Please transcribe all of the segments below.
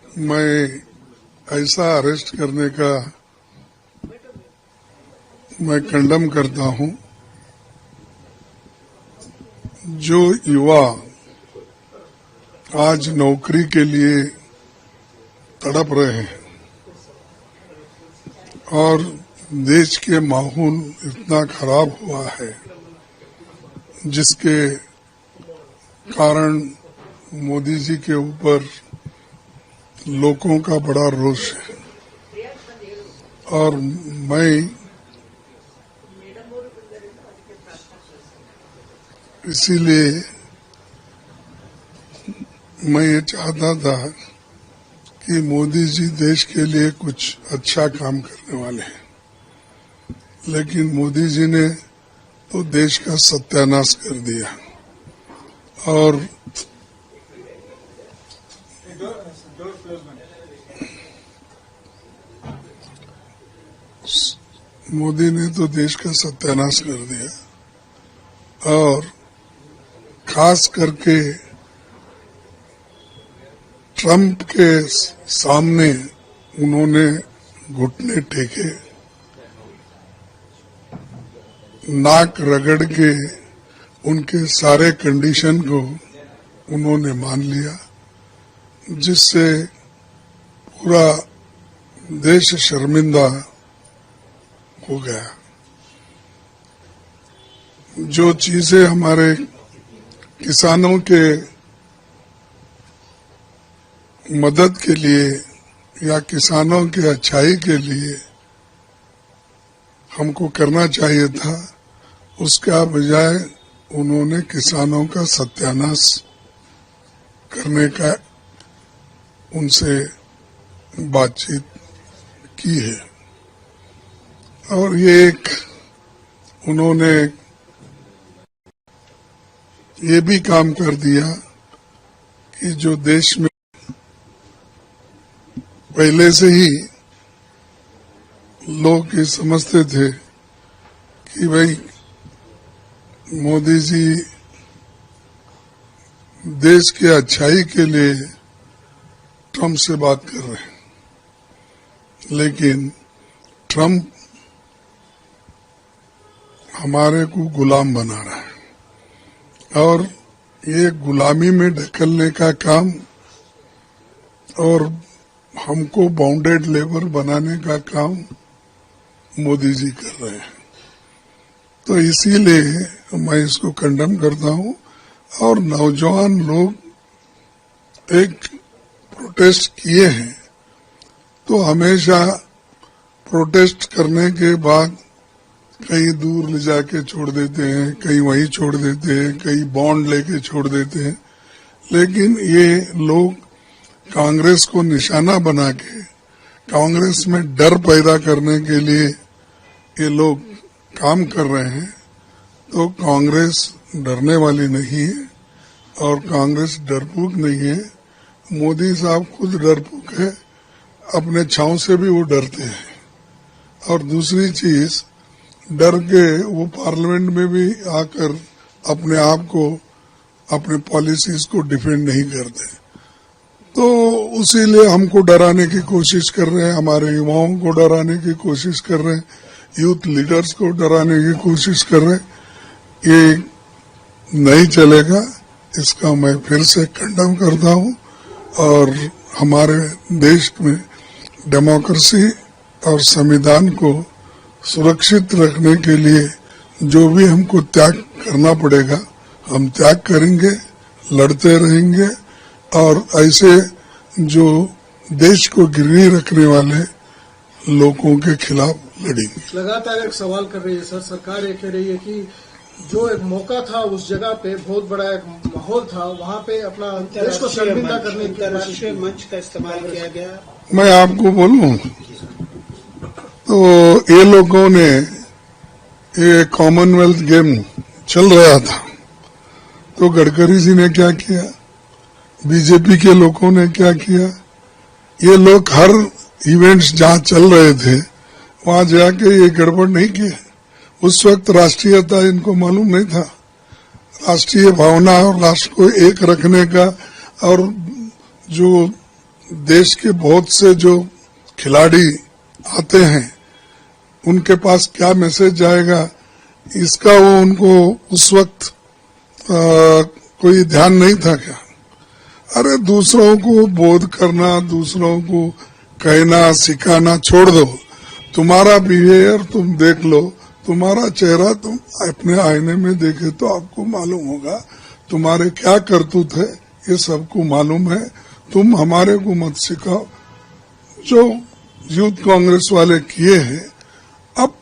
मैं ऐसा अरेस्ट करने का मैं कंडम करता हूं। जो युवा आज नौकरी के लिए तड़प रहे हैं और देश के माहौल इतना खराब हुआ है जिसके कारण मोदी जी के ऊपर लोगों का बड़ा रोष है और मैं इसीलिए मैं ये चाहता था कि मोदी जी देश के लिए कुछ अच्छा काम करने वाले हैं, लेकिन मोदी जी ने तो देश का सत्यानाश कर दिया और मोदी ने तो देश का सत्यानाश कर दिया और खास करके ट्रंप के सामने उन्होंने घुटने टेके, नाक रगड़ के उनके सारे कंडीशन को उन्होंने मान लिया, जिससे पूरा देश शर्मिंदा हो गया। जो चीजें हमारे किसानों के मदद के लिए या किसानों के अच्छाई के लिए हमको करना चाहिए था, उसका बजाय उन्होंने किसानों का सत्यानाश करने का उनसे बातचीत की है। और ये एक उन्होंने ये भी काम कर दिया कि जो देश में पहले से ही लोग ये समझते थे कि भाई मोदी जी देश के अच्छाई के लिए ट्रंप से बात कर रहे हैं, लेकिन ट्रंप हमारे को गुलाम बना रहा है और ये गुलामी में ढकेलने का काम और हमको बाउंडेड लेबर बनाने का काम मोदी जी कर रहे हैं। तो इसीलिए मैं इसको कंडेम करता हूं और नौजवान लोग एक प्रोटेस्ट किए हैं, तो हमेशा प्रोटेस्ट करने के बाद कहीं दूर ले जाके छोड़ देते हैं, कहीं वहीं छोड़ देते हैं, कहीं बॉन्ड लेके छोड़ देते हैं, लेकिन ये लोग कांग्रेस को निशाना बना के कांग्रेस में डर पैदा करने के लिए ये लोग काम कर रहे हैं। तो कांग्रेस डरने वाली नहीं है और कांग्रेस डरपोक नहीं है। मोदी साहब खुद डरपोक है, अपने छांव से भी वो डरते हैं। और दूसरी चीज, डर के वो पार्लियामेंट में भी आकर अपने आप को, अपने पॉलिसीज को डिफेंड नहीं करते। तो उसीलिए हमको डराने की कोशिश कर रहे हैं, हमारे युवाओं को डराने की कोशिश कर रहे हैं, यूथ लीडर्स को डराने की कोशिश कर रहे हैं। ये नहीं चलेगा, इसका मैं फिर से कंडेम करता हूं। और हमारे देश में डेमोक्रेसी और संविधान को सुरक्षित रखने के लिए जो भी हमको त्याग करना पड़ेगा हम त्याग करेंगे, लड़ते रहेंगे और ऐसे जो देश को गिरवी रखने वाले लोगों के खिलाफ लड़ेंगे। लगातार एक सवाल कर रही है सर, सरकार ये कह रही है कि जो एक मौका था उस जगह पे बहुत बड़ा एक माहौल था, वहाँ पे अपना देश को शर्मिंदा करने की अंतर्राष्ट्रीय मंच का इस्तेमाल किया गया। मैं आपको बोलूं तो ये लोगों ने ये कॉमनवेल्थ गेम चल रहा था, तो गडकरी जी ने क्या किया, बीजेपी के लोगों ने क्या किया, ये लोग हर इवेंट्स जहां चल रहे थे वहां जाके ये गड़बड़ नहीं किए। उस वक्त राष्ट्रीयता इनको मालूम नहीं था, राष्ट्रीय भावना और राष्ट्र को एक रखने का और जो देश के बहुत से जो खिलाड़ी आते हैं उनके पास क्या मैसेज जाएगा, इसका वो उनको उस वक्त कोई ध्यान नहीं था क्या? अरे दूसरों को बोध करना, दूसरों को कहना सिखाना छोड़ दो। तुम्हारा बिहेवियर तुम देख लो, तुम्हारा चेहरा तुम अपने आईने में देखे तो आपको मालूम होगा तुम्हारे क्या करतूत है, ये सबको मालूम है। तुम हमारे को मत सिखाओ। जो यूथ कांग्रेस वाले किए हैं, अब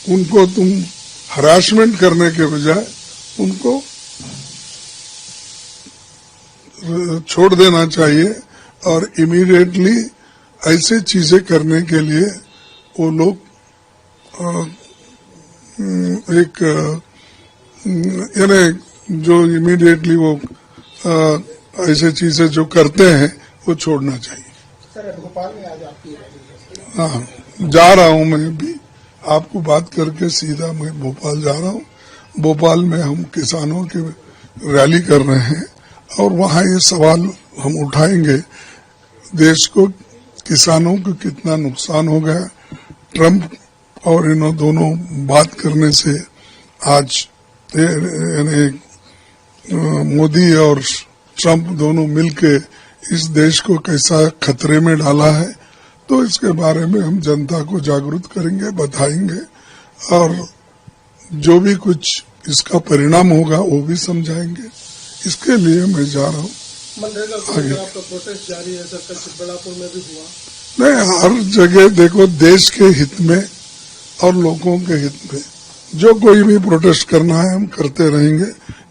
उनको तुम हरासमेंट करने के बजाय उनको छोड़ देना चाहिए और इमीडिएटली ऐसे चीजें करने के लिए वो लोग एक यानी जो इमीडिएटली वो ऐसे चीजें जो करते हैं वो छोड़ना चाहिए। सर, भोपाल में आज आपकी रैली है। हाँ, जा रहा हूं मैं भी, आपको बात करके सीधा मैं भोपाल जा रहा हूं। भोपाल में हम किसानों की रैली कर रहे हैं और वहां ये सवाल हम उठाएंगे, देश को किसानों को कितना नुकसान हो गया। ट्रंप और इन दोनों बात करने से आज यानी मोदी और ट्रंप दोनों मिलके इस देश को कैसा खतरे में डाला है, तो इसके बारे में हम जनता को जागरूक करेंगे, बताएंगे और जो भी कुछ इसका परिणाम होगा वो भी समझाएंगे। इसके लिए मैं जा रहा हूँ। मनरेगा को आपका प्रोटेस्ट जारी है सर, कल चिकबल्लापुर में भी हुआ। नहीं, हर जगह देखो देश के हित में और लोगों के हित में जो कोई भी प्रोटेस्ट करना है हम करते रहेंगे,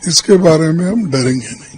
इसके बारे में हम डरेंगे नहीं।